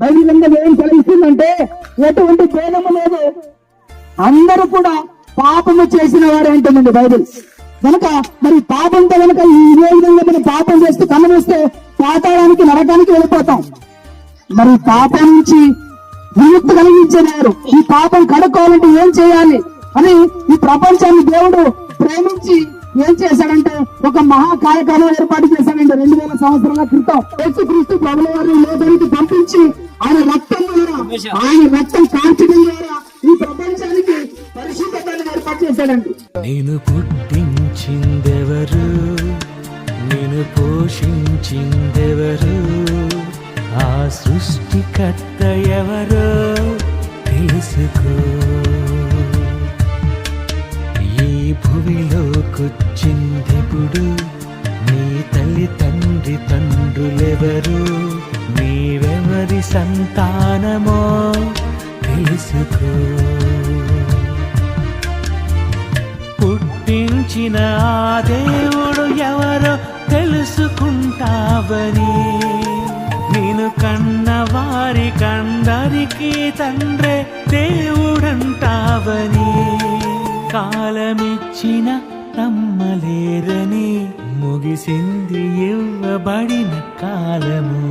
Bible గ్రంథం ఏం సెలవిస్తుందంటే ఎటువంటి భేదము లేదు, అందరూ కూడా పాపము చేసిన వారే అంటుందండి బైబిల్. కనుక మరి పాపంతో కనుక ఇదే విధంగా మనం పాపం చేస్తూ కన్నుమూస్తే పాతాళానికి నరకానికి వెళ్ళిపోతాం. మరి పాపం నుంచి విముక్తి కలిగించేవారు ఈ పాపం కడుక్కోవాలంటే ఏం చేయాలి అని ఈ ప్రపంచాన్ని దేవుడు ప్రేమించి ఏం చేశాడంటే ఒక మహా కార్యక్రమం ఏర్పాటు చేశాడంటే 2000 సంవత్సరాల క్రితం యేసుక్రీస్తు ప్రభుల వారిని లోకానికి పంపించి ఆయన రక్తం కాల్చడం ద్వారా ఈ ప్రపంచానికి పరిశుద్ధతను ఏర్పాటు చేశాడండి. నేను పుట్టించిందెవరు, నేను పోషించిందెవరు, ఆ సృష్టికర్త ఎవరో తెలుసుకో. ఈ భూమిలోకొచ్చిందిప్పుడు నీ తల్లి తండ్రి తండ్రులెవరు, నీవెవరి సంతానమో తెలుసుకో. పుట్టించిన ఆ దేవుడు ఎవరో తెలుసుకుంటావని, నేను కన్న వారి కందరికి తండ్రే దేవుడంటావని, కాలమిచ్చిన నమ్మలేరని ముగిసింది ఇవ్వబడిన కాలము.